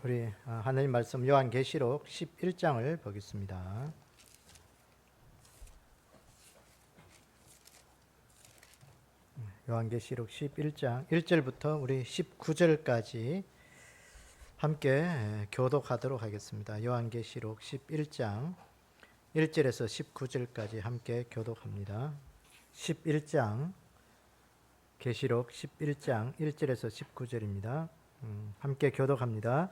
우리 하나님 말씀 요한계시록 11장을 보겠습니다. 요한계시록 11장 1절부터 우리 19절까지 함께 교독하도록 하겠습니다. 요한계시록 11장 1절에서 19절까지 함께 교독합니다. 11장 계시록 11장 1절에서 19절입니다. 함께 교독합니다.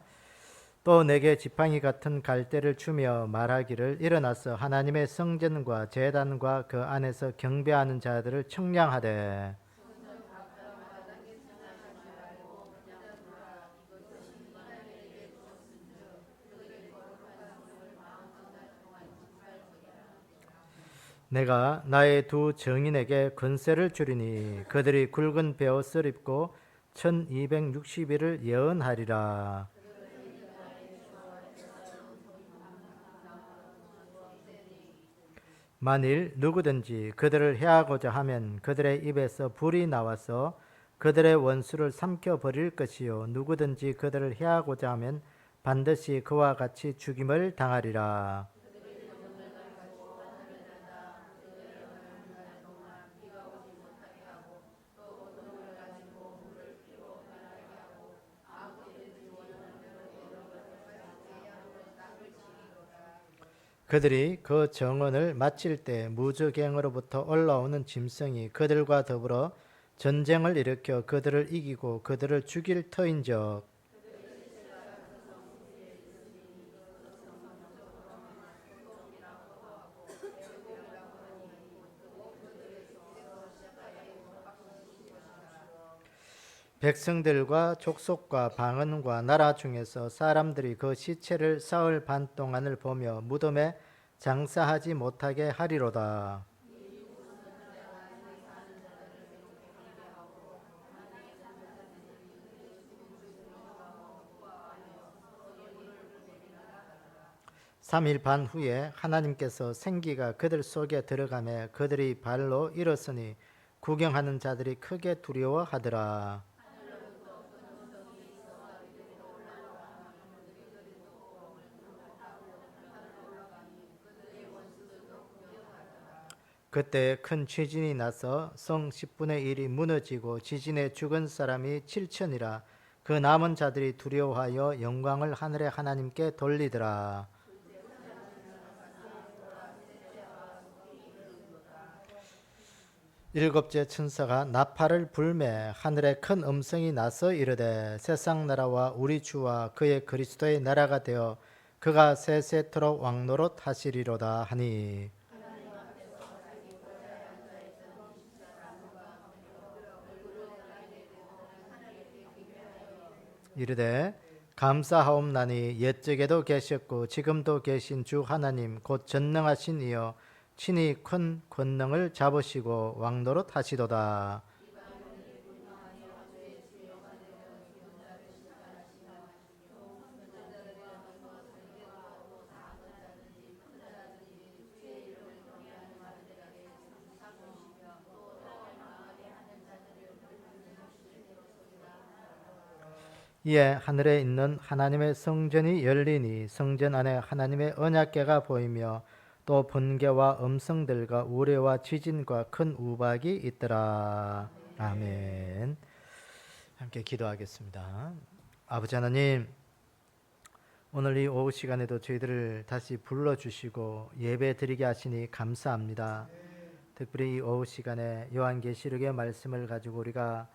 또 내게 지팡이 같은 갈대를 주며 말하기를 일어나서 하나님의 성전과 제단과 그 안에서 경배하는 자들을 청량하되 내가 나의 두 정인에게 권세를 주리니 그들이 굵은 베옷을 입고 1260일을 예언하리라. 만일 누구든지 그들을 해하고자 하면 그들의 입에서 불이 나와서 그들의 원수를 삼켜 버릴 것이요 누구든지 그들을 해하고자 하면 반드시 그와 같이 죽임을 당하리라. 그들이 그 정언을 마칠 때 무저갱으로부터 올라오는 짐승이 그들과 더불어 전쟁을 일으켜 그들을 이기고 그들을 죽일 터인즉 백성들과 족속과 방언과 나라 중에서 사람들이 그 시체를 사흘 반 동안을 보며 무덤에 장사하지 못하게 하리로다. 삼일 반 후에 하나님께서 생기가 그들 속에 들어가매 그들이 발로 일었으니 구경하는 자들이 크게 두려워하더라. 그때 큰 지진이 나서 성 10분의 1이 무너지고 지진에 죽은 사람이 7천이라. 그 남은 자들이 두려워하여 영광을 하늘의 하나님께 돌리더라. 일곱째 천사가 나팔을 불매 하늘에 큰 음성이 나서 이르되 세상 나라와 우리 주와 그의 그리스도의 나라가 되어 그가 세세토록 왕노릇 하시리로다 하니 이르되 감사하옵나니 옛적에도 계셨고 지금도 계신 주 하나님 곧 전능하신 이여 친히 큰 권능을 잡으시고 왕노릇 하시도다. 이에 하늘에 있는 하나님의 성전이 열리니 성전 안에 하나님의 언약궤가 보이며 또 번개와 음성들과 우레와 지진과 큰 우박이 있더라. 아멘. 함께 기도하겠습니다. 아버지 하나님, 오늘 이 오후 시간에도 저희들을 다시 불러주시고 예배 드리게 하시니 감사합니다. 특별히 이 오후 시간에 요한계시록의 말씀을 가지고 우리가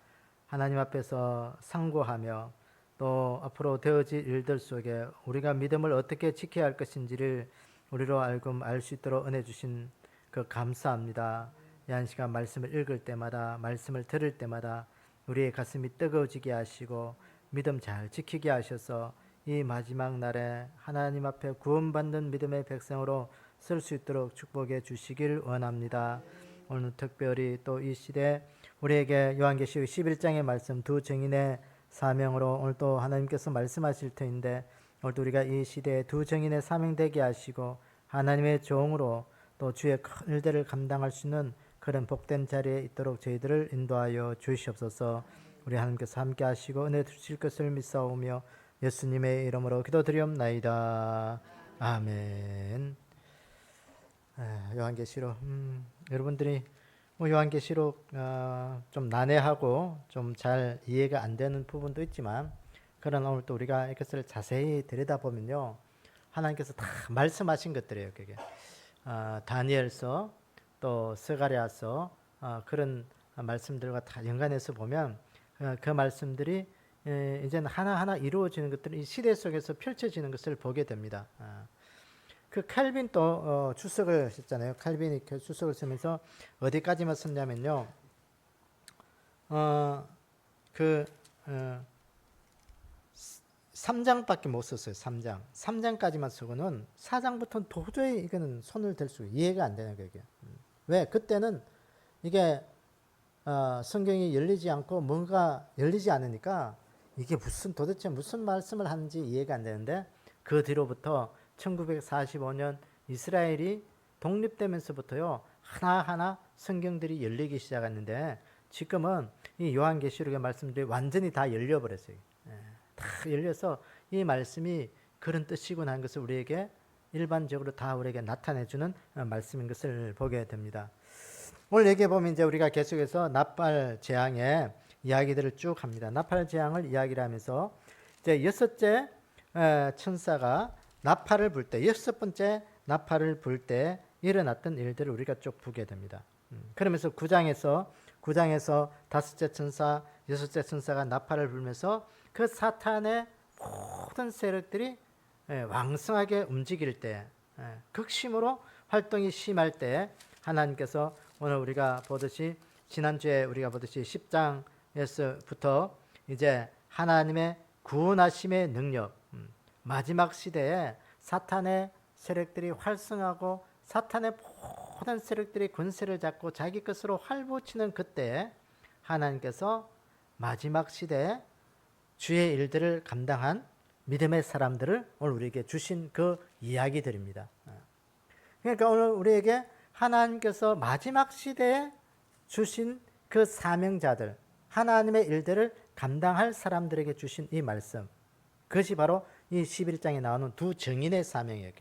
하나님 앞에서 상고하며 또 앞으로 되어질 일들 속에 우리가 믿음을 어떻게 지켜야 할 것인지를 우리로 알고 알 수 있도록 은혜 주신 그 감사합니다. 이 한 시간 말씀을 읽을 때마다 말씀을 들을 때마다 우리의 가슴이 뜨거워지게 하시고 믿음 잘 지키게 하셔서 이 마지막 날에 하나님 앞에 구원받는 믿음의 백성으로 설 수 있도록 축복해 주시길 원합니다. 오늘 특별히 또 이 시대 우리에게 요한계시록 11장의 말씀 두 증인의 사명으로 오늘 또 하나님께서 말씀하실 터인데 오늘도 우리가 이 시대에 두 증인의 사명되게 하시고 하나님의 종으로 또 주의 큰 일들을 감당할 수 있는 그런 복된 자리에 있도록 저희들을 인도하여 주시옵소서. 우리 하나님께서 함께 하시고 은혜 주실 것을 믿사오며 예수님의 이름으로 기도드리옵나이다. 아멘. 요한계시록 여러분들이 뭐 요한계시록 좀 난해하고 좀 잘 이해가 안 되는 부분도 있지만, 그러나 오늘 또 우리가 이것을 자세히 들여다보면요, 하나님께서 다 말씀하신 것들이에요. 그게 다니엘서 또 스가랴서 그런 말씀들과 다 연관해서 보면 그 말씀들이 이제는 하나하나 이루어지는 것들이 이 시대 속에서 펼쳐지는 것을 보게 됩니다. 그 칼빈 또 주석을 썼잖아요. 칼빈이 그 주석을 쓰면서 어디까지만 썼냐면요, 그 3장밖에 못 썼어요. 3장까지만 쓰고는 4장부터는 도저히 이거는 손을 댈 수 이해가 안 되는 거예요. 왜? 그때는 이게 성경이 열리지 않고 뭔가 열리지 않으니까 이게 도대체 무슨 말씀을 하는지 이해가 안 되는데, 그 뒤로부터 1945년 이스라엘이 독립되면서부터요, 하나하나 성경들이 열리기 시작했는데, 지금은 이 요한계시록의 말씀들이 완전히 다 열려버렸어요. 다 열려서 이 말씀이 그런 뜻이구나 하는 것을 우리에게 일반적으로 다 우리에게 나타내주는 말씀인 것을 보게 됩니다. 오늘 얘기해 보면 이제 우리가 계속해서 나팔 재앙의 이야기들을 쭉 합니다. 나팔 재앙을 이야기를 하면서 이제 여섯째 천사가 나팔을 불 때, 여섯 번째 나팔을 불 때 일어났던 일들을 우리가 쭉 보게 됩니다. 그러면서 9장에서 다섯째 천사, 여섯째 천사가 나팔을 불면서 그 사탄의 모든 세력들이 왕성하게 움직일 때, 극심으로 활동이 심할 때 하나님께서 오늘 우리가 보듯이, 지난주에 우리가 보듯이 10장에서부터 이제 하나님의 구원하심의 능력, 마지막 시대에 사탄의 세력들이 활성하고 사탄의 모든 세력들이 권세를 잡고 자기 것으로 활보치는 그때 하나님께서 마지막 시대에 주의 일들을 감당한 믿음의 사람들을 오늘 우리에게 주신 그 이야기들입니다. 그러니까 오늘 우리에게 하나님께서 마지막 시대에 주신 그 사명자들, 하나님의 일들을 감당할 사람들에게 주신 이 말씀, 그것이 바로 이 11장에 나오는 두 증인의 사명이에요.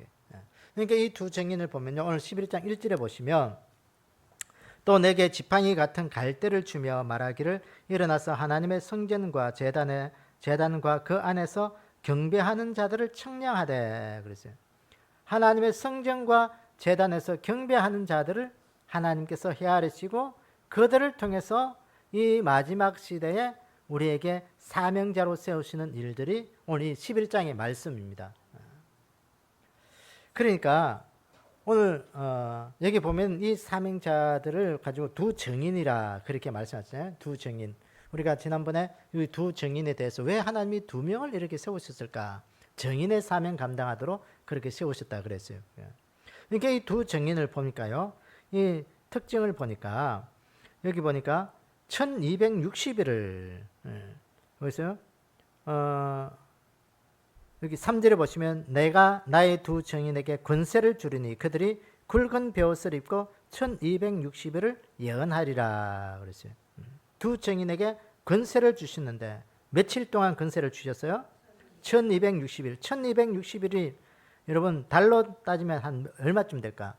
그러니까 이 두 증인을 보면요, 오늘 11장 1절에 보시면 또 내게 지팡이 같은 갈대를 주며 말하기를 일어나서 하나님의 성전과 제단과 그 안에서 경배하는 자들을 청량하되 그랬어요. 하나님의 성전과 제단에서 경배하는 자들을 하나님께서 헤아리시고 그들을 통해서 이 마지막 시대에 우리에게 사명자로 세우시는 일들이 오늘 이 11장의 말씀입니다. 그러니까 오늘 여기 보면 이 사명자들을 가지고 두 증인이라 그렇게 말씀하셨잖아요. 두 증인. 우리가 지난번에 이 두 증인에 대해서 왜 하나님이 두 명을 이렇게 세우셨을까? 증인의 사명 감당하도록 그렇게 세우셨다 그랬어요. 그러니까 이 두 증인을 보니까요, 이 특징을 보니까 여기 보니까 1260일을 보세요. 여기 3절에 보시면 내가 나의 두 증인에게 권세를 주리니 그들이 굵은 베옷을 입고 1260일을 예언하리라 그랬어요. 두 증인에게 권세를 주시는데 며칠 동안 권세를 주셨어요? 1260일. 1260일이 여러분 달로 따지면 한 얼마쯤 될까?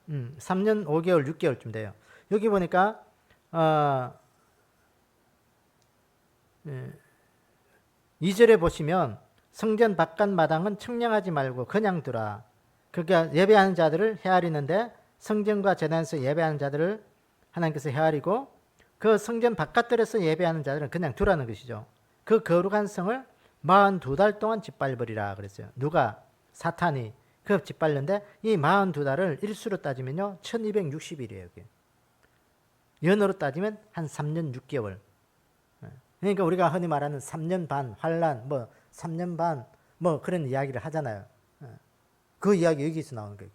3년 5개월 6개월쯤 돼요. 여기 보니까 2절에 보시면 성전 바깥 마당은 청량하지 말고 그냥 두라. 그러니까 예배하는 자들을 헤아리는데 성전과 제단에서 예배하는 자들을 하나님께서 헤아리고 그 성전 바깥들에서 예배하는 자들은 그냥 두라는 것이죠. 그 거룩한 성을 42달 동안 짓밟으리라 그랬어요. 누가? 사탄이 그 짓밟는데 이 42달을 일수로 따지면요 1260일이에요. 연으로 따지면 한 3년 6개월. 그러니까 우리가 흔히 말하는 3년 반 환란, 3년 반 그런 이야기를 하잖아요. 그 이야기 여기서 나오는 거예요.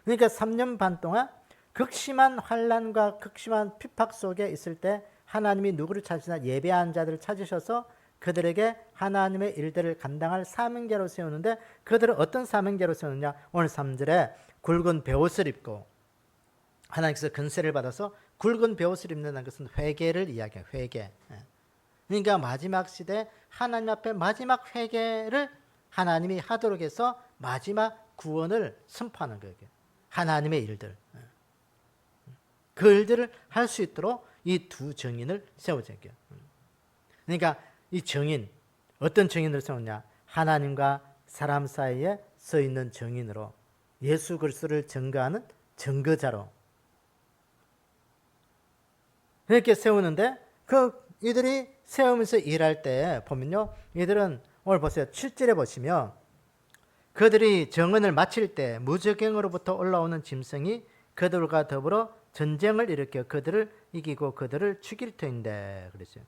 그러니까 3년 반 동안 극심한 환란과 극심한 핍박 속에 있을 때 하나님이 누구를 찾으시나? 예배하는 자들을 찾으셔서 그들에게 하나님의 일들을 감당할 사명자로 세우는데 그들은 어떤 사명자로 세우느냐? 오늘 3절에 굵은 베옷을 입고 하나님께서 권세를 받아서 굵은 베옷을 입는다는 것은 회개를 이야기해요. 회개. 그러니까 마지막 시대 하나님 앞에 마지막 회개를 하나님이 하도록 해서 마지막 구원을 선포하는 거예요. 하나님의 일들. 그 일들을 할 수 있도록 이 두 정인을 세우죠. 그러니까 이 정인, 어떤 정인을 세우냐? 하나님과 사람 사이에 서 있는 정인으로 예수 그리스도를 증거하는 증거자로 이렇게 세우는데 이들이 세우면서 일할 때 보면요. 이들은 오늘 보세요. 7절에 보시면 그들이 정언을 마칠 때 무적행으로부터 올라오는 짐승이 그들과 더불어 전쟁을 일으켜 그들을 이기고 그들을 죽일 터인데 그랬어요.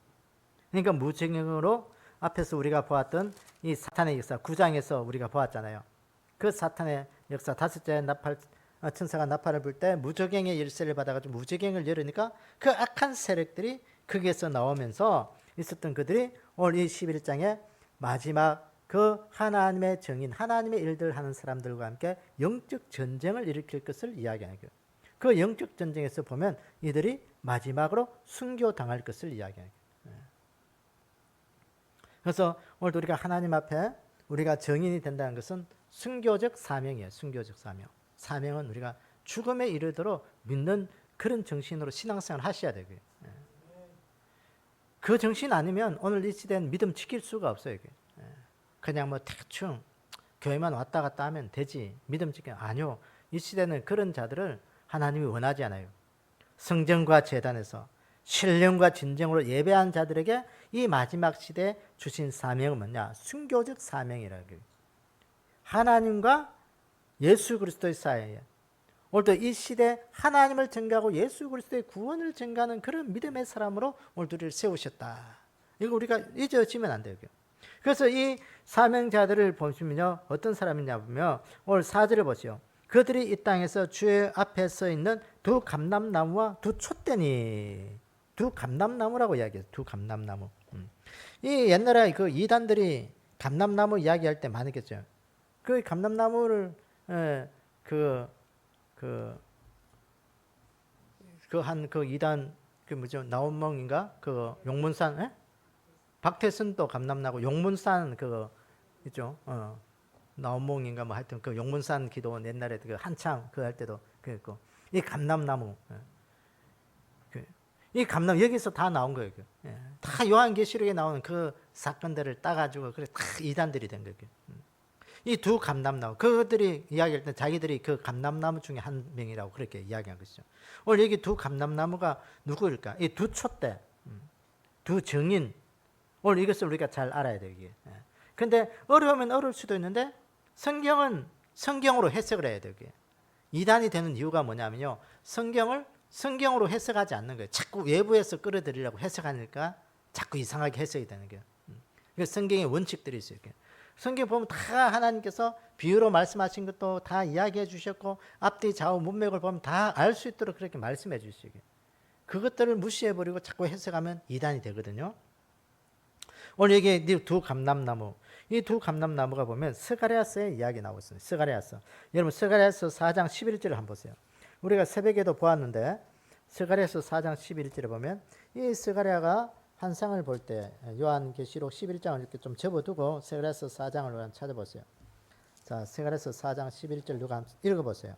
그러니까 무적행으로 앞에서 우리가 보았던 이 사탄의 역사 9장에서 우리가 보았잖아요. 그 사탄의 역사 다섯째 천사가 나팔을 불 때 무적행의 열쇠를 받아가지고 무적행을 열으니까 그 악한 세력들이 거기에서 나오면서 있었던 그들이 오늘 이 11장에 마지막 그 하나님의 정인, 하나님의 일들을 하는 사람들과 함께 영적 전쟁을 일으킬 것을 이야기하는 거예요. 그 영적 전쟁에서 보면 이들이 마지막으로 순교당할 것을 이야기하는 거예요. 그래서 오늘 우리가 하나님 앞에 우리가 정인이 된다는 것은 순교적 사명이에요. 순교적 사명. 사명은 우리가 죽음에 이르도록 믿는 그런 정신으로 신앙생활을 하셔야 되고요. 그 정신 아니면 오늘 이 시대는 믿음 지킬 수가 없어요. 그냥 뭐 대충 교회만 왔다 갔다 하면 되지. 믿음 지키는 아니요. 이 시대는 그런 자들을 하나님이 원하지 않아요. 성전과 제단에서 신령과 진정으로 예배한 자들에게 이 마지막 시대에 주신 사명은 뭐냐? 순교적 사명이라고요. 하나님과 예수 그리스도의 사이에 오늘도 이 시대에 하나님을 증거하고 예수 그리스도의 구원을 증거하는 그런 믿음의 사람으로 오늘 우리를 세우셨다. 이거 우리가 잊어지면 안 돼요. 그래서 이 사명자들을 보시면요. 어떤 사람이냐 보면 오늘 4절을 보시오. 그들이 이 땅에서 주의 앞에 서 있는 두 감람나무와 두 촛대니. 두 감람나무라고 이야기해요. 두 감람나무. 이 옛날에 그 이단들이 감람나무 이야기할 때 많았겠죠. 그 감람나무를 그 이단 그 뭐죠? 나온몽인가? 그 용문산 박태선도 감람나무 용문산 그거 있죠. 나온몽인가 뭐 하여튼 그 용문산 기도 옛날에 그 한창 그 할 때도 그랬고 이 감람나무 이 감람 여기서 다 나온 거예요. 다 요한계시록에 나오는 그 사건들을 따가지고 그래 다 이단들이 된 거예요. 이 두 감람나무 그들이 이야기할 때 자기들이 그 감람나무 중에 한 명이라고 그렇게 이야기한 것이죠. 오늘 여기 두 감람나무가 누구일까? 이 두 촛대, 두 정인. 오늘 이것을 우리가 잘 알아야 되기에. 그런데 어려우면 어려울 수도 있는데 성경은 성경으로 해석을 해야 되기에. 이단이 되는 이유가 뭐냐면요. 성경을 성경으로 해석하지 않는 거예요. 자꾸 외부에서 끌어들이려고 해석하니까 자꾸 이상하게 해석이 되는 거예요. 그래서 성경의 원칙들이 있어요. 성경 보면 다 하나님께서 비유로 말씀하신 것도 다 이야기해 주셨고 앞뒤 좌우 문맥을 보면 다 알 수 있도록 그렇게 말씀해 주시고 그것들을 무시해버리고 자꾸 해석하면 이단이 되거든요. 오늘 여기 두 감람나무 이 두 감람나무가 보면 스가랴서의 이야기 나오고 있어요. 스가랴서. 여러분 스가랴서 4장 11절을 한번 보세요. 우리가 새벽에도 보았는데 스가랴서 4장 11절에 보면 이 스가랴가 환상을 볼 때 요한계시록 11장을 이렇게 좀 접어두고 스가랴서 4장을 한번 찾아보세요. 자, 스가랴서 4장 11절 누가 한번 읽어보세요.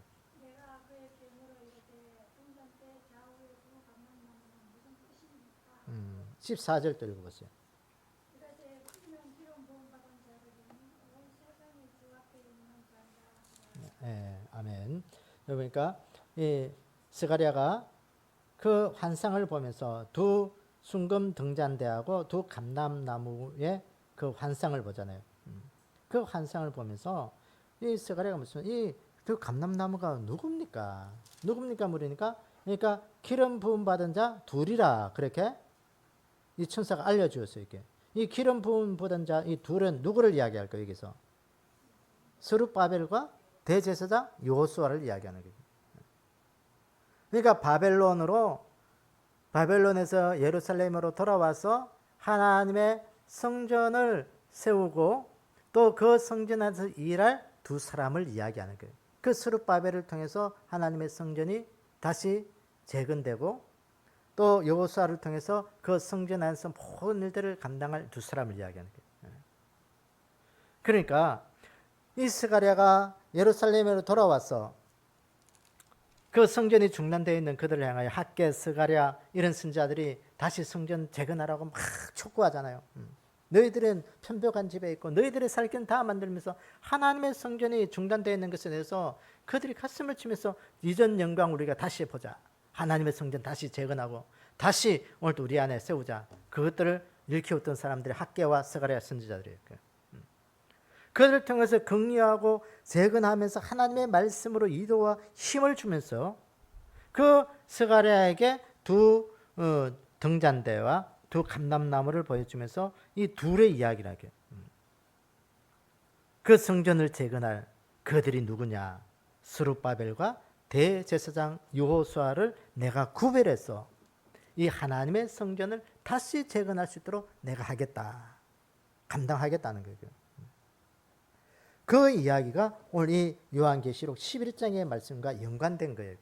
14절도 읽어보세요. 네, 아멘. 그러니까 이 스가랴가 그 환상을 보면서 두 순금 등잔대하고 두 감람나무의 그 환상을 보잖아요. 그 환상을 보면서 이 스가랴가 무슨 이 두 감람나무가 누굽니까? 누굽니까? 물으니까 그러니까 기름 부음 받은 자 둘이라 그렇게 이 천사가 알려주었어요. 이게 이 기름 부음 받은 자 이 둘은 누구를 이야기할까요? 여기서 스룹바벨과 대제사장 여호수아를 이야기하는 거예요. 그러니까 바벨론에서 예루살렘으로 돌아와서 하나님의 성전을 세우고 또 그 성전에서 일할 두 사람을 이야기하는 거예요. 그 스룹바벨을 통해서 하나님의 성전이 다시 재건되고 또 여호수아를 통해서 그 성전 안에서 모든 일들을 감당할 두 사람을 이야기하는 거예요. 그러니까 이 스가랴가 예루살렘으로 돌아와서 그 성전이 중단되어 있는 그들을 향하여 학개, 스가랴 이런 선지자들이 다시 성전 재건하라고 막 촉구하잖아요. 너희들은 편벽한 집에 있고 너희들의 살 길은 다 만들면서 하나님의 성전이 중단되어 있는 것에 대해서 그들이 가슴을 치면서 이전 영광 우리가 다시 보자. 하나님의 성전 다시 재건하고 다시 오늘도 우리 안에 세우자. 그것들을 일깨웠던 사람들이 학개와 스가랴 선지자들이에요. 그들을 통해서 긍휼하고 재건하면서 하나님의 말씀으로 이도와 힘을 주면서 그 스가랴에게 두 등잔대와 두 감람나무를 보여주면서 이 둘의 이야기를 하게. 그 성전을 재건할 그들이 누구냐? 스룹바벨과 대제사장 여호수아를 내가 구별해서 이 하나님의 성전을 다시 재건할 수 있도록 내가 하겠다. 감당하겠다는 거죠. 그 이야기가 오늘 이 요한계시록 11장의 말씀과 연관된 거예요.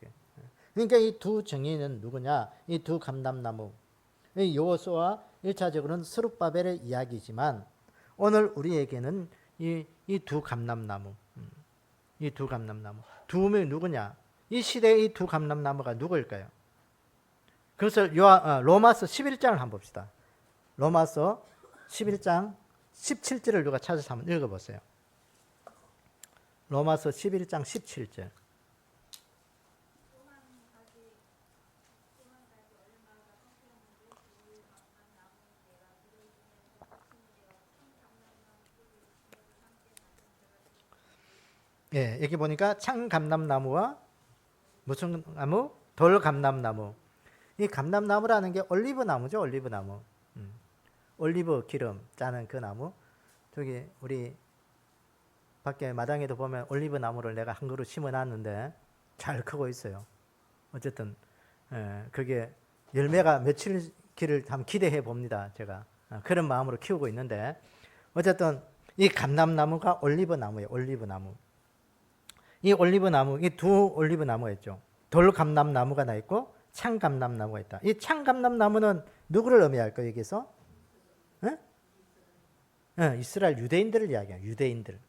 그러니까 이 두 정의는 누구냐? 이 두 감람나무. 여호수아 1차적으로는 스룹바벨의 이야기지만 오늘 우리에게는 이 두 감람나무. 이 두 감람나무. 두 명이 누구냐? 이 시대의 이 두 감람나무가 누구일까요? 그것을 로마서 11장을 한번 봅시다. 로마서 11장 17절을 누가 찾아서 한번 읽어보세요. 로마서 11장 17절. 예, 여기 보니까 창감람나무와 무슨 나무? 돌감람나무. 이 감람나무라는 게 올리브 나무죠, 올리브 나무. 올리브 기름 짜는 그 나무. 저기 우리 밖에 마당에도 보면 올리브 나무를 내가 한 그루 심어놨는데 잘 크고 있어요. 어쨌든 그게 열매가 며칠기를 한번 기대해 봅니다. 제가 그런 마음으로 키우고 있는데 어쨌든 이 감람나무가 올리브 나무예요. 올리브 나무. 이 올리브 나무, 이 두 올리브 나무가 있죠. 돌감람나무가 나 있고 창감람나무가 있다. 이 창감람나무는 누구를 의미할까요? 여기서? 이스라엘 유대인들을 이야기해요. 유대인들.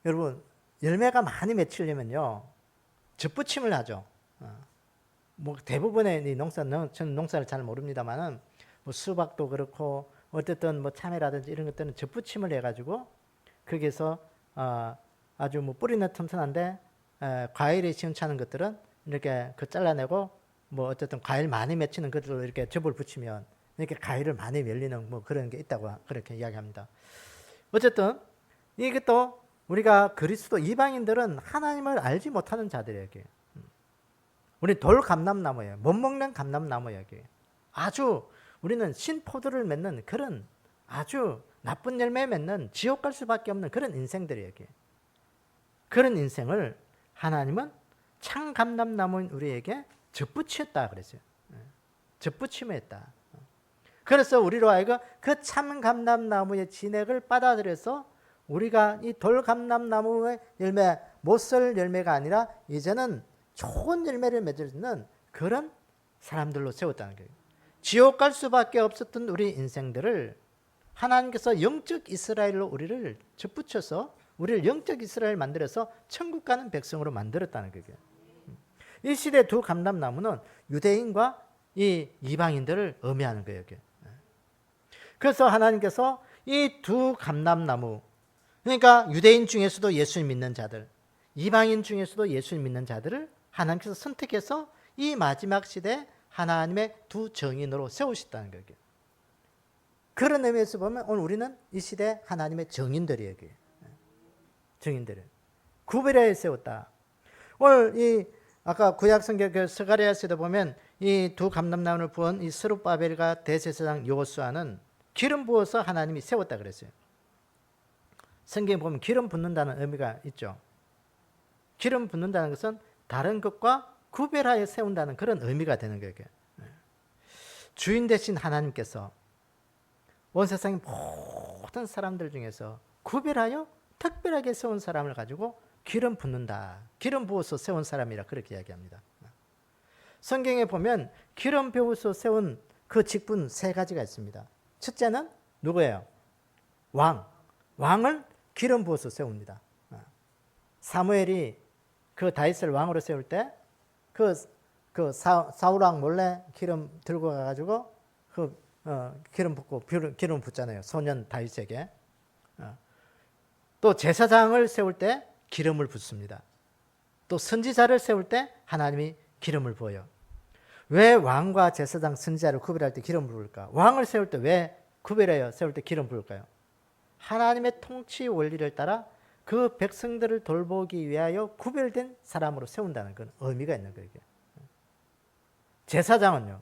여러분 열매가 많이 맺히려면요 젖붙임을 하죠. 뭐 대부분의 이 저는 농사를 잘 모릅니다만은 뭐 수박도 그렇고 어쨌든 뭐 참외라든지 이런 것들은 젖붙임을 해가지고 거기서 아주 뭐 뿌리는 튼튼한데 과일이 시원찮은 것들은 이렇게 그 잘라내고 뭐 어쨌든 과일 많이 맺히는 것들로 이렇게 즙을 붙이면 이렇게 과일을 많이 열리는 뭐 그런 게 있다고 그렇게 이야기합니다. 어쨌든 이것도 우리가 그리스도 이방인들은 하나님을 알지 못하는 자들이에요. 우리 돌 감람나무예요. 못 먹는 감람나무예요. 아주 우리는 신포도를 맺는 그런 아주 나쁜 열매 맺는 지옥 갈 수밖에 없는 그런 인생들이에요. 그런 인생을 하나님은 창감람나무인 우리에게 젖붙였다 그랬어요. 젖붙임을 했다. 그래서 우리로 하여금 그 참감람나무의 진액을 받아들여서 우리가 이 돌감람나무의 열매, 못설 열매가 아니라 이제는 좋은 열매를 맺을 수 있는 그런 사람들로 세웠다는 거예요. 지옥 갈 수밖에 없었던 우리 인생들을 하나님께서 영적 이스라엘로 우리를 젖붙여서 우리를 영적 이스라엘 만들어서 천국 가는 백성으로 만들었다는 거예요. 이 시대 두 감람나무는 유대인과 이 이방인들을 의미하는 거예요. 그래서 하나님께서 이 두 감람나무, 그러니까 유대인 중에서도 예수를 믿는 자들, 이방인 중에서도 예수를 믿는 자들을 하나님께서 선택해서 이 마지막 시대에 하나님의 두 정인으로 세우셨다는 거예요. 그런 의미에서 보면 오늘 우리는 이 시대 하나님의 정인들이에요. 정인들을 구별하여 세웠다. 오늘 이 아까 구약성경 그 스가랴서도 보면 이 두 감람나무를 부은 이 스룹바벨과 대제사장 여호수아는 기름 부어서 하나님이 세웠다 그랬어요. 성경에 보면 기름 붓는다는 의미가 있죠. 기름 붓는다는 것은 다른 것과 구별하여 세운다는 그런 의미가 되는 거예요. 주인 되신 하나님께서 온 세상의 모든 사람들 중에서 구별하여 특별하게 세운 사람을 가지고 기름 붓는다. 기름 부어서 세운 사람이라 그렇게 이야기합니다. 성경에 보면 기름 부어서 세운 그 직분 세 가지가 있습니다. 첫째는 누구예요? 왕. 왕을 기름 부어서 세웁니다. 사무엘이 그 다윗을 왕으로 세울 때 그 사울 왕 몰래 기름 들고 가가지고 기름 붓고 기름 붓잖아요. 소년 다윗에게. 또 제사장을 세울 때 기름을 붓습니다. 또 선지자를 세울 때 하나님이 기름을 부어요. 왜 왕과 제사장, 선지자를 구별할 때 기름을 부을까? 왕을 세울 때 왜 구별해요? 세울 때 기름 부을까요? 하나님의 통치 원리를 따라 그 백성들을 돌보기 위하여 구별된 사람으로 세운다는 건 의미가 있는 거예요. 제사장은요,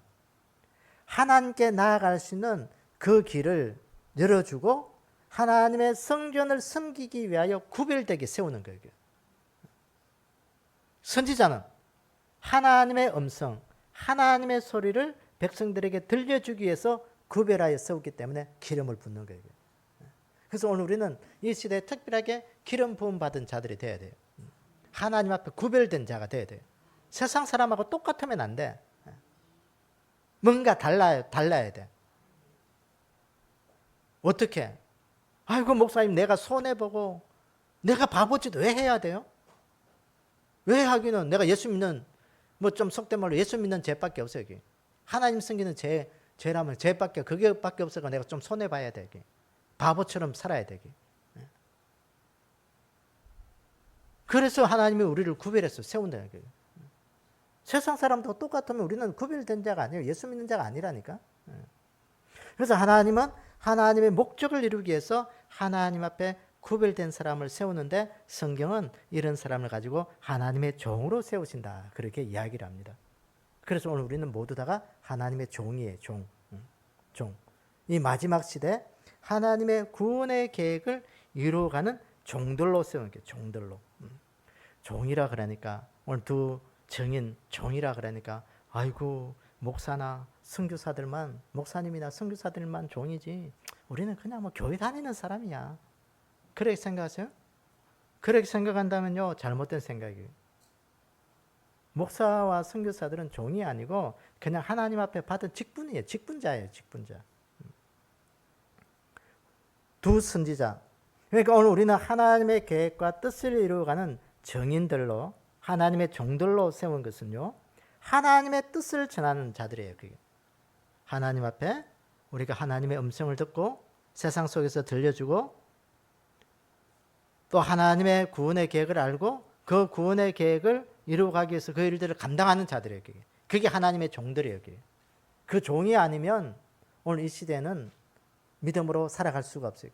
하나님께 나아갈 수 있는 그 길을 열어주고 하나님의 성전을 섬기기 위하여 구별되게 세우는 거예요. 선지자는 하나님의 음성, 하나님의 소리를 백성들에게 들려주기 위해서 구별하여 세우기 때문에 기름을 붓는 거예요. 그래서 오늘 우리는 이 시대에 특별하게 기름 부음 받은 자들이 돼야 돼요. 하나님 앞에 구별된 자가 돼야 돼요. 세상 사람하고 똑같으면 안 돼. 뭔가 달라야 돼. 어떻게? 아이고 목사님, 내가 손해보고 내가 바보짓 왜 해야 돼요? 왜 하기는? 내가 예수 믿는, 뭐 좀 속된 말로 예수 믿는 죄밖에 없어요. 여기. 하나님 섬기는 죄라면 죄밖에, 그게밖에 없어서 내가 좀 손해봐야 돼. 여기. 바보처럼 살아야 되기. 그래서 하나님이 우리를 구별해서 세운다는 거예요. 세상 사람도 똑같으면 우리는 구별된 자가 아니에요. 예수 믿는 자가 아니라니까. 그래서 하나님은 하나님의 목적을 이루기 위해서 하나님 앞에 구별된 사람을 세우는데 성경은 이런 사람을 가지고 하나님의 종으로 세우신다. 그렇게 이야기를 합니다. 그래서 오늘 우리는 모두 다가 하나님의 종이에요. 종. 이 마지막 시대 하나님의 구원의 계획을 이루어가는 종들로 세우는 게 종들로. 종이라 그러니까 오늘 두 정인 종이라 그러니까 아이고 목사나 선교사들만, 목사님이나 선교사들만 종이지 우리는 그냥 뭐 교회 다니는 사람이야. 그렇게 생각하세요? 그렇게 생각한다면요 잘못된 생각이에요. 목사와 선교사들은 종이 아니고 그냥 하나님 앞에 받은 직분이에요. 직분자예요. 직분자. 두 선지자. 그러니까 오늘 우리는 하나님의 계획과 뜻을 이루어가는 정인들로, 하나님의 종들로 세운 것은요 하나님의 뜻을 전하는 자들이에요. 그게. 하나님 앞에 우리가 하나님의 음성을 듣고 세상 속에서 들려주고 또 하나님의 구원의 계획을 알고 그 구원의 계획을 이루어가기 위해서 그 일들을 감당하는 자들이에요. 그게 하나님의 종들이에요. 그 종이 아니면 오늘 이 시대는 믿음으로 살아갈 수가 없어요.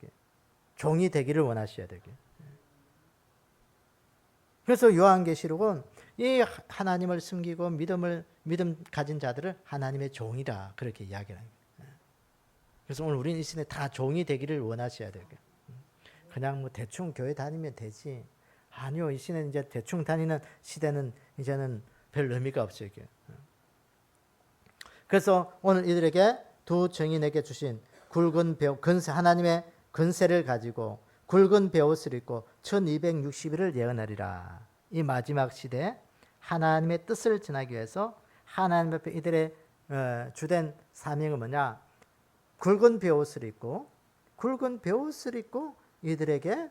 종이 되기를 원하셔야 되게. 그래서 요한계시록은 이 하나님을 숨기고 믿음 가진 자들을 하나님의 종이라 그렇게 이야기를 합니다. 그래서 오늘 우리는 이 시대에 다 종이 되기를 원하셔야 되게. 그냥 뭐 대충 교회 다니면 되지. 아니요, 이 시대는 이제 대충 다니는 시대는 이제는 별 의미가 없어요. 이게. 그래서 오늘 이들에게 두 정인에게 주신 굵은 배옷, 하나님의 근세를 가지고 굵은 배옷을 입고 1260일을 예언하리라. 이 마지막 시대에 하나님의 뜻을 전하기 위해서 하나님 앞에 이들의 주된 사명은 뭐냐? 굵은 배옷을 입고 이들에게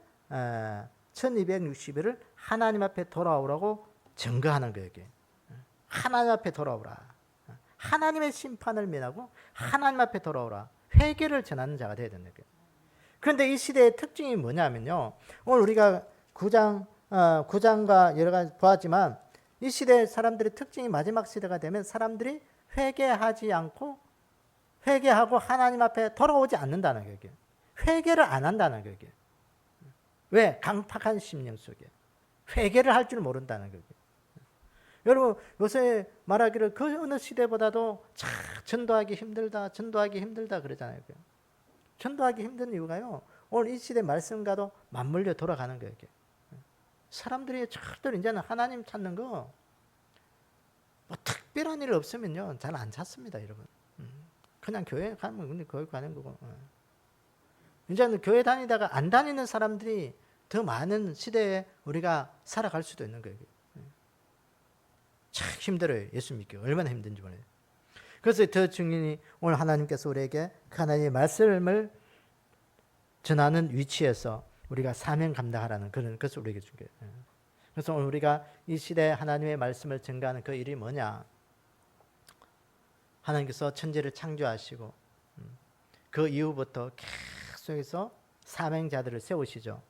1260일을 하나님 앞에 돌아오라고 증거하는 거예요. 하나님 앞에 돌아오라. 하나님의 심판을 면하고 하나님 앞에 돌아오라. 회개를 전하는 자가 되어야 된다. 그런데 이 시대의 특징이 뭐냐면요. 오늘 우리가 9장과 여러 가지 보았지만 이 시대 사람들의 특징이 마지막 시대가 되면 사람들이 회개하고 하나님 앞에 돌아오지 않는다는 거예요. 회개를 안 한다는 거예요. 왜? 강팍한 심령 속에 회개를 할 줄 모른다는 거예요. 여러분 요새 말하기를 그 어느 시대보다도 전도하기 힘들다 그러잖아요. 전도하기 힘든 이유가요. 오늘 이 시대 말씀과도 맞물려 돌아가는 거예요. 사람들이 절대로 이제는 하나님 찾는 거 뭐 특별한 일 없으면요 잘 안 찾습니다, 여러분. 그냥 교회 가면 교회 가는 거고. 이제는 교회 다니다가 안 다니는 사람들이 더 많은 시대에 우리가 살아갈 수도 있는 거예요. 참 힘들어요. 예수 믿기 얼마나 힘든지 몰라요. 그래서 더 중요히 오늘 하나님께서 우리에게 그 하나님의 말씀을 전하는 위치에서 우리가 사명 감당하라는 그런 것을 우리에게 준 거예요. 그래서 오늘 우리가 이 시대에 하나님의 말씀을 전가하는 그 일이 뭐냐? 하나님께서 천지를 창조하시고 그 이후부터 계속해서 사명자들을 세우시죠.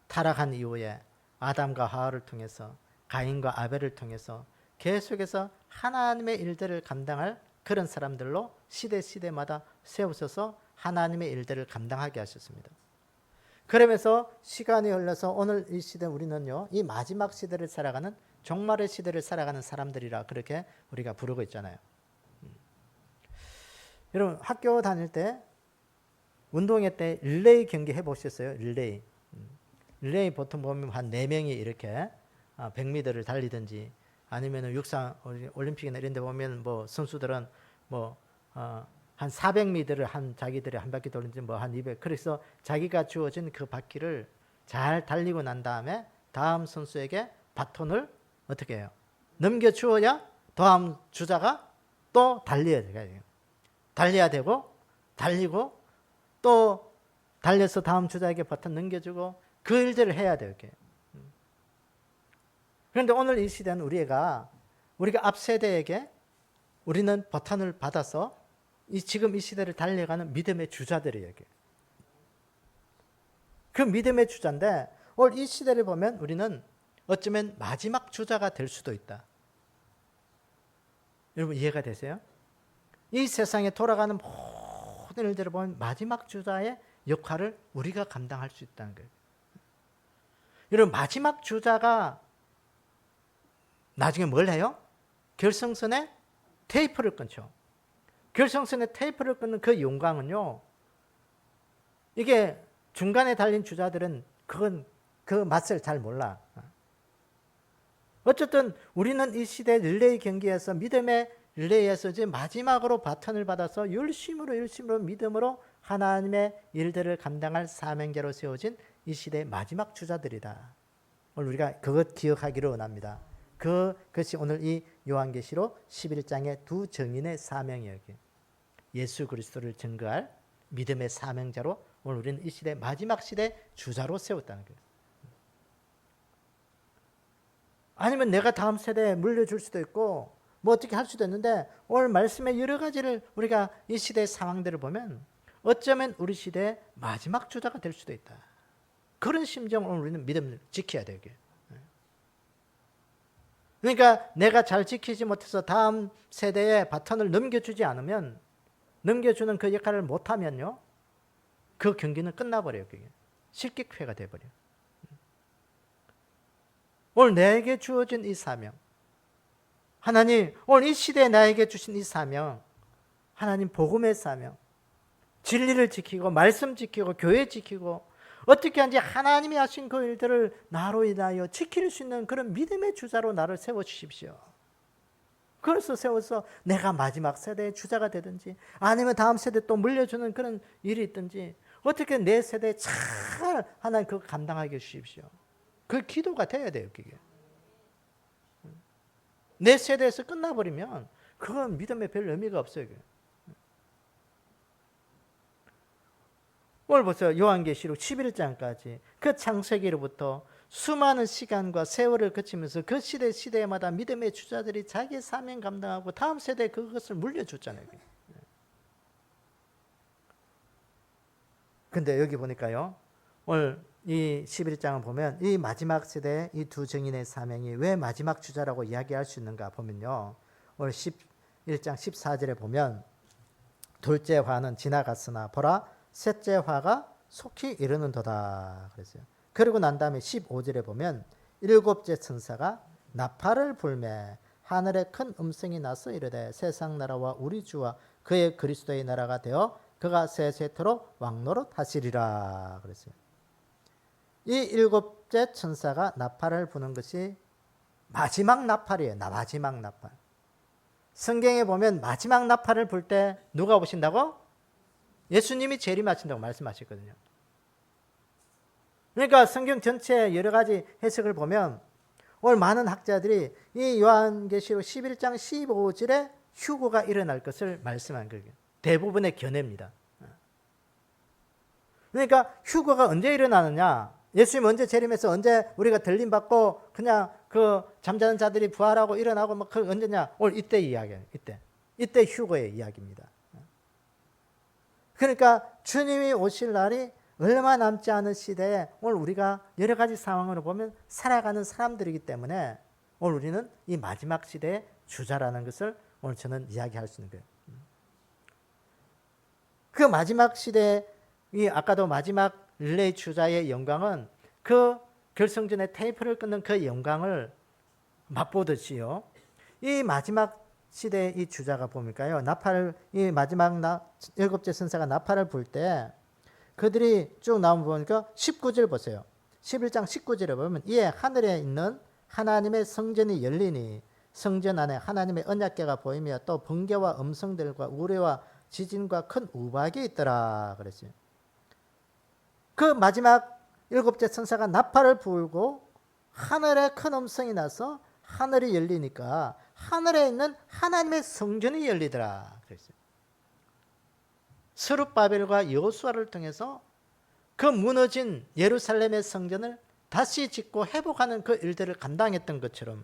타락한 이후에 아담과 하와를 통해서 가인과 아벨을 통해서 계속해서 하나님의 일들을 감당할 그런 사람들로 시대마다 세우셔서 하나님의 일들을 감당하게 하셨습니다. 그러면서 시간이 흘러서 오늘 이 시대 우리는요, 이 마지막 시대를 살아가는 종말의 시대를 살아가는 사람들이라 그렇게 우리가 부르고 있잖아요. 여러분 학교 다닐 때 운동회 때 릴레이 경기 해보셨어요? 릴레이 보통 보면 한 4명이 이렇게 100m를 달리든지 아니면 육상 올림픽이나 이런 데 보면 뭐 선수들은 한 400m를 한 자기들이 한 바퀴 돌는지 한 200. 그래서 자기가 주어진 그 바퀴를 잘 달리고 난 다음에 다음 선수에게 바톤을 어떻게 해요? 넘겨 주어야 다음 주자가 또 달려야 돼요. 달려야 되고 달리고 또 달려서 다음 주자에게 바톤 넘겨주고 그 일들을 해야 돼요. 이렇게. 그런데 오늘 이 시대는 우리가 앞 세대에게 우리는 바톤을 받아서 지금 이 시대를 달려가는 믿음의 주자들이에요. 그 믿음의 주자인데 오늘 이 시대를 보면 우리는 어쩌면 마지막 주자가 될 수도 있다. 여러분 이해가 되세요? 이 세상에 돌아가는 모든 일들을 보면 마지막 주자의 역할을 우리가 감당할 수 있다는 거예요. 여러분 마지막 주자가 나중에 뭘 해요? 결승선에 테이프를 끊죠. 결승선에 테이프를 끊는 그 영광은요, 이게 중간에 달린 주자들은 그 맛을 잘 몰라. 어쨌든 우리는 이 시대 릴레이 경기에서 믿음의 릴레이에서 이제 마지막으로 바톤을 받아서 열심으로 믿음으로 하나님의 일들을 감당할 사명자로 세워진 이 시대의 마지막 주자들이다. 오늘 우리가 그것 기억하기를 원합니다. 그것이 오늘 이 요한계시록 11장의 두 증인의 사명이에요. 예수 그리스도를 증거할 믿음의 사명자로 오늘 우리는 이 시대 마지막 시대 주자로 세웠다는 거예요. 아니면 내가 다음 세대에 물려줄 수도 있고 뭐 어떻게 할 수도 있는데 오늘 말씀의 여러 가지를 우리가 이 시대의 상황들을 보면 어쩌면 우리 시대의 마지막 주자가 될 수도 있다. 그런 심정으로 오늘 우리는 믿음을 지켜야 되게. 그러니까 내가 잘 지키지 못해서 다음 세대에 바톤을 넘겨주지 않으면 넘겨주는 그 역할을 못하면요, 그 경기는 끝나버려요. 그게 실격회가 돼버려요. 오늘 나에게 주어진 이 사명, 하나님 오늘 이 시대에 나에게 주신 이 사명, 하나님 복음의 사명, 진리를 지키고 말씀 지키고 교회 지키고 어떻게 하는지 하나님이 하신 그 일들을 나로 인하여 지킬 수 있는 그런 믿음의 주자로 나를 세워주십시오. 그래서 세워서 내가 마지막 세대의 주자가 되든지 아니면 다음 세대 또 물려주는 그런 일이 있든지 어떻게 내 세대에 잘 하나님 그거 감당하게 해주십시오. 그 기도가 돼야 돼요. 그게. 내 세대에서 끝나버리면 그건 믿음에 별 의미가 없어요. 그게. 오늘 보세요. 요한계시록 11장까지 그 창세기로부터 수많은 시간과 세월을 거치면서 그 시대마다 믿음의 주자들이 자기의 사명 감당하고 다음 세대에 그것을 물려줬잖아요. 근데 여기 보니까요, 오늘 이 11장을 보면 이 마지막 세대의 이 두 증인의 사명이 왜 마지막 주자라고 이야기할 수 있는가 보면요, 오늘 11장 14절에 보면 둘째 화는 지나갔으나 보라 셋째 화가 속히 이르는도다 그랬어요. 그리고 난 다음에 15절에 보면 일곱째 천사가 나팔을 불매 하늘에 큰 음성이 나서 이르되 세상 나라와 우리 주와 그의 그리스도의 나라가 되어 그가 세세토록 왕노릇 하시리라 그랬어요. 이 일곱째 천사가 나팔을 부는 것이 마지막 나팔이에요. 마지막 나팔. 성경에 보면 마지막 나팔을 불 때 누가 오신다고? 예수님이 재림하신다고 말씀하셨거든요. 그러니까 성경 전체 여러 가지 해석을 보면 오늘 많은 학자들이 이 요한계시록 11장 15절에 휴거가 일어날 것을 말씀한 거예요. 대부분의 견해입니다. 그러니까 휴거가 언제 일어나느냐? 예수님 언제 재림해서 언제 우리가 들림 받고 그냥 그 잠자는 자들이 부활하고 일어나고 막 그 언제냐? 오늘 이때 이야기예요. 이때 휴거의 이야기입니다. 그러니까 주님이 오실 날이 얼마 남지 않은 시대에 오늘 우리가 여러 가지 상황으로 보면 살아가는 사람들이기 때문에 오늘 우리는 이 마지막 시대의 주자라는 것을 오늘 저는 이야기할 수 있는 거예요. 그 마지막 시대의 이 아까도 마지막 릴레이 주자의 영광은 그 결승전의 테이프를 끊는 그 영광을 맛보듯이요. 이 마지막 시대의 이 주자가 뭡니까요? 이 마지막 일곱째 선사가 나팔을 불 때 그들이 쭉 나오면 보니까 19절 보세요. 11장 19절에 보면 이에 하늘에 있는 하나님의 성전이 열리니 성전 안에 하나님의 언약궤가 보이며 또 번개와 음성들과 우레와 지진과 큰 우박이 있더라 그랬어요. 그 마지막 일곱째 천사가 나팔을 불고 하늘에 큰 음성이 나서 하늘이 열리니까 하늘에 있는 하나님의 성전이 열리더라 그랬어요. 스룹바벨과 여호수아를 통해서 그 무너진 예루살렘의 성전을 다시 짓고 회복하는 그 일들을 감당했던 것처럼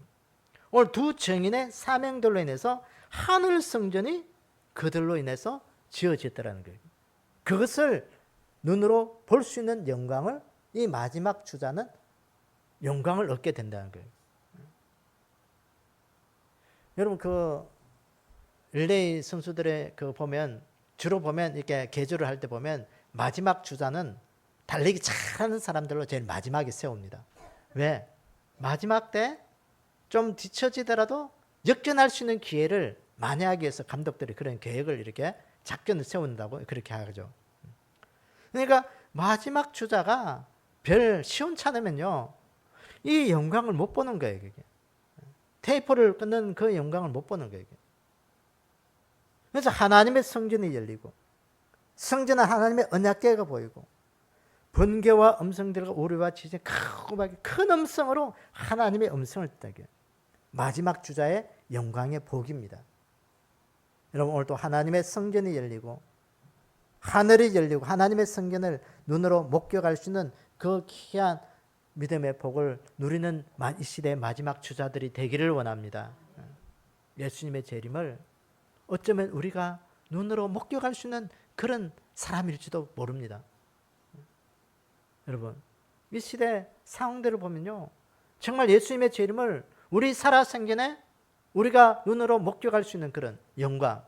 오늘 두 증인의 사명들로 인해서 하늘 성전이 그들로 인해서 지어졌다는 거예요. 그것을 눈으로 볼 수 있는 영광을 이 마지막 주자는 영광을 얻게 된다는 거예요. 여러분 그 릴레이 선수들의 그 보면 주로 보면 이렇게 계주를 할 때 보면 마지막 주자는 달리기 잘하는 사람들로 제일 마지막에 세웁니다. 왜? 마지막 때 좀 뒤처지더라도 역전할 수 있는 기회를 많이 하기 위해서 감독들이 그런 계획을 이렇게 작전을 세운다고 그렇게 하죠. 그러니까 마지막 주자가 별 시원찮으면요 이 영광을 못 보는 거예요. 그게. 테이프를 끊는 그 영광을 못 보는 거예요. 그래서 하나님의 성전이 열리고 성전은 하나님의 언약궤가 보이고 번개와 음성들과 우리와 지진 큰 음성으로 하나님의 음성을 듣게 마지막 주자의 영광의 복입니다. 여러분 오늘 또 하나님의 성전이 열리고 하늘이 열리고 하나님의 성전을 눈으로 목격할 수 있는 그 귀한 믿음의 복을 누리는 이 시대의 마지막 주자들이 되기를 원합니다. 예수님의 재림을 어쩌면 우리가 눈으로 목격할 수 있는 그런 사람일지도 모릅니다. 여러분 이 시대 상황들을 보면요 정말 예수님의 재림을 우리 살아생전에 우리가 눈으로 목격할 수 있는 그런 영광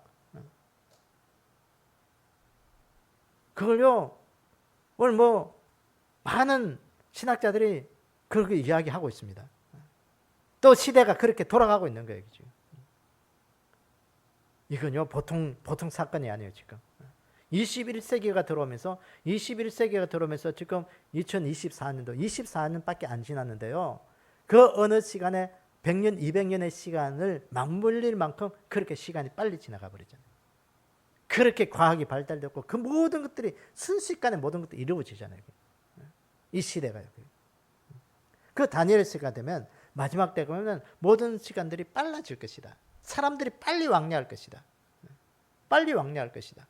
그걸요 오늘 뭐 많은 신학자들이 그렇게 이야기하고 있습니다. 또 시대가 그렇게 돌아가고 있는 거예요. 지금. 이건요 보통 사건이 아니에요. 지금 21세기가 들어오면서 지금 2024년도 24년밖에 안 지났는데요. 그 어느 시간에 100년 200년의 시간을 맞물릴 만큼 그렇게 시간이 빨리 지나가 버리잖아요. 그렇게 과학이 발달됐고 그 모든 것들이 순식간에 모든 것들이 이루어지잖아요. 이 시대가요. 그 다니엘 시가 되면 마지막 때 보면 모든 시간들이 빨라질 것이다. 사람들이 빨리 왕래할 것이다. 빨리 왕래할 것이다.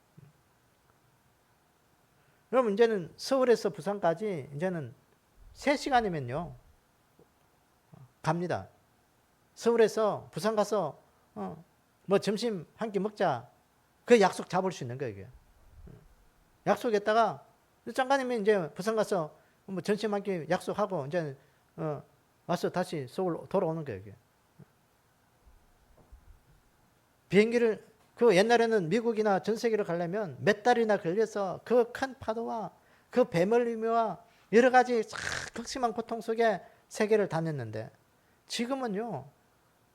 여러분 이제는 서울에서 부산까지 이제는 3시간이면요 갑니다. 서울에서 부산 가서 뭐 점심 한 끼 먹자. 그 약속 잡을 수 있는 거예요. 이게. 약속했다가 잠깐이면 이제 부산 가서 뭐 점심 한 끼 약속하고 이제 와서 다시 서울 돌아오는 거예요. 이게. 비행기를 그 옛날에는 미국이나 전 세계를 가려면 몇 달이나 걸려서 그 큰 파도와 그 배멀림과 여러 가지 극심한 고통 속에 세계를 다녔는데 지금은요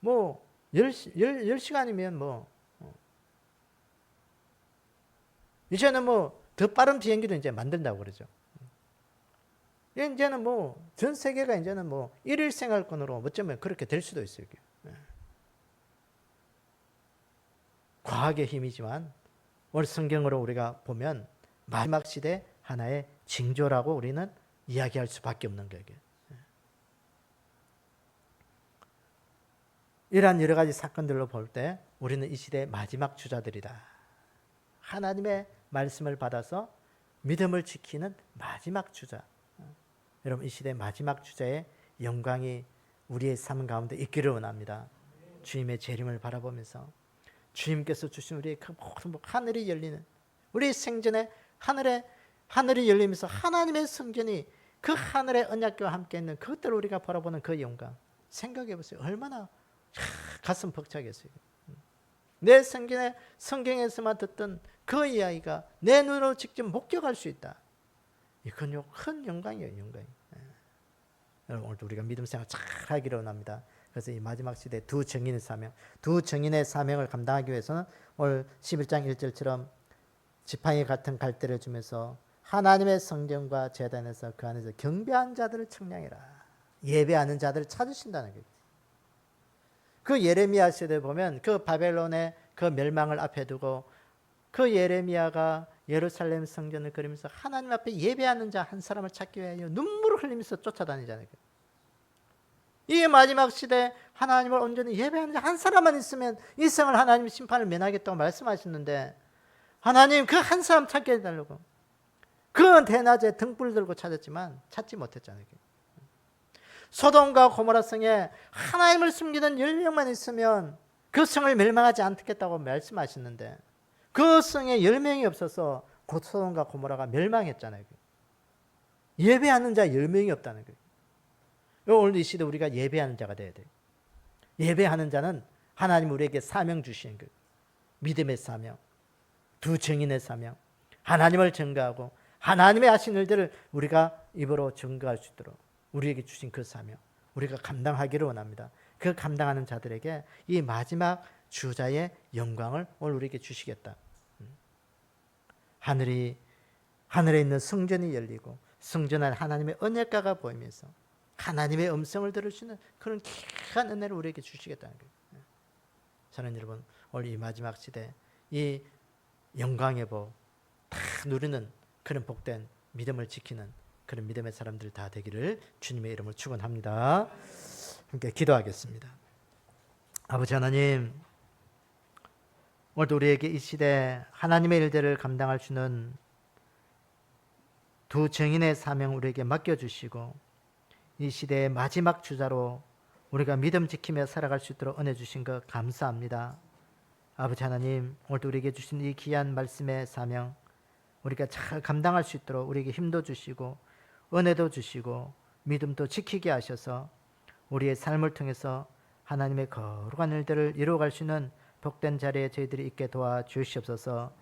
뭐 10시간이면 뭐 이제는 뭐 더 빠른 비행기도 이제 만든다고 그러죠. 이제는 뭐 전 세계가 이제는 뭐 일일 생활권으로 어쩌면 그렇게 될 수도 있어요. 과학의 힘이지만 오늘 성경으로 우리가 보면 마지막 시대 하나의 징조라고 우리는 이야기할 수밖에 없는 거예요. 이러한 여러 가지 사건들로 볼 때 우리는 이 시대의 마지막 주자들이다. 하나님의 말씀을 받아서 믿음을 지키는 마지막 주자. 여러분, 이 시대의 마지막 주자의 영광이 우리의 삶 가운데 있기를 원합니다. 주님의 재림을 바라보면서 주님께서 주신 우리의 그 모든 하늘이 열리는, 우리 생전에 하늘이 열리면서 하나님의 성전이 그 하늘의 언약궤와 함께 있는 그것들을 우리가 바라보는 그 영광, 생각해 보세요. 얼마나 가슴 벅차겠어요. 내 성경에서만 듣던 그 이야기가 내 눈으로 직접 목격할 수 있다. 이건 큰 영광이에요. 영광이. 여러분, 오늘도 우리가 믿음 생활 잘 하기를 원합니다. 그래서 이 마지막 시대 두 증인의 사명을 감당하기 위해서는 오늘 11장 1절처럼 지팡이 같은 갈대를 주면서 하나님의 성전과 제단에서 그 안에서 경배한 자들을 청량해라. 예배하는 자들을 찾으신다는 거예요. 그 예레미야 시대에 보면 그 바벨론의 그 멸망을 앞에 두고 그 예레미야가 예루살렘 성전을 그리면서 하나님 앞에 예배하는 자 한 사람을 찾기 위하여 눈물을 흘리면서 쫓아다니잖아요. 이 마지막 시대에 하나님을 온전히 예배하는 자 한 사람만 있으면 이 성을 하나님 심판을 면하겠다고 말씀하셨는데, 하나님 그 한 사람 찾게 해달라고 그 대낮에 등불 들고 찾았지만 찾지 못했잖아요. 소돔과 고모라 성에 하나님을 숨기는 10명만 있으면 그 성을 멸망하지 않겠다고 말씀하셨는데, 그 성에 10명이 없어서 곧 소돔과 고모라가 멸망했잖아요. 예배하는 자 10명이 없다는 거예요. 오늘 이 시대 우리가 예배하는 자가 돼야 돼요. 예배하는 자는 하나님 우리에게 사명 주시는 거예요. 믿음의 사명, 두 증인의 사명, 하나님을 증거하고 하나님의 하신 일들을 우리가 입으로 증거할 수 있도록 우리에게 주신 그 사명, 우리가 감당하기를 원합니다. 그 감당하는 자들에게 이 마지막 주자의 영광을 오늘 우리에게 주시겠다. 하늘에 있는 성전이 열리고 성전 안에 하나님의 언약궤가 보이면서 하나님의 음성을 들을 수 있는 그런 귀한 은혜를 우리에게 주시겠다는 거예요. 저는 여러분, 오늘 이 마지막 시대 이 영광의 복 다 누리는 그런 복된 믿음을 지키는 그런 믿음의 사람들 다 되기를 주님의 이름으로 축원합니다. 함께 기도하겠습니다. 아버지 하나님, 오늘도 우리에게 이 시대 하나님의 일들을 감당할 수 있는 두 증인의 사명 우리에게 맡겨주시고 이 시대의 마지막 주자로 우리가 믿음 지키며 살아갈 수 있도록 은혜 주신 것 감사합니다. 아버지 하나님, 오늘도 우리에게 주신 이 귀한 말씀의 사명 우리가 잘 감당할 수 있도록 우리에게 힘도 주시고 은혜도 주시고 믿음도 지키게 하셔서 우리의 삶을 통해서 하나님의 거룩한 일들을 이루어갈 수 있는 복된 자리에 저희들이 있게 도와주시옵소서.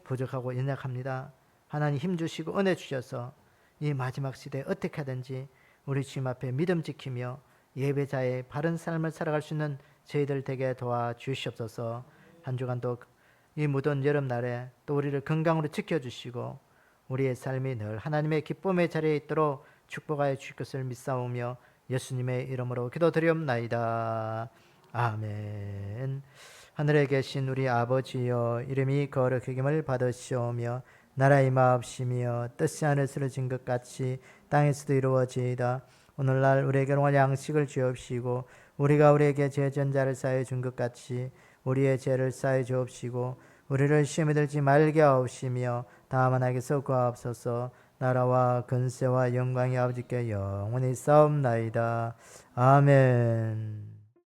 부족하고 연약합니다. 하나님 힘 주시고 은혜 주셔서 이 마지막 시대에 어떻게 하든지 우리 주님 앞에 믿음 지키며 예배자의 바른 삶을 살아갈 수 있는 저희들 되게 도와주시옵소서. 한 주간도 이 무더운 여름날에 또 우리를 건강으로 지켜주시고 우리의 삶이 늘 하나님의 기쁨의 자리에 있도록 축복하여 주실 것을 믿사오며 예수님의 이름으로 기도드리옵나이다. 아멘. 하늘에 계신 우리 아버지여, 이름이 거룩히 여김을 받으시오며 나라의 임하옵시며 뜻이 하늘에서 이루어진 것 같이 땅에서도 이루어지이다. 오늘날 우리에게 일용할 양식을 주옵시고 우리가 우리에게 죄진 자를 사하여 준 것 같이 우리의 죄를 사하여 주옵시고 우리를 시험에 들지 말게 하옵시며 다만 악에서 구하옵소서. 나라와 근세와 영광이 아버지께 영원히 싸움나이다. 아멘.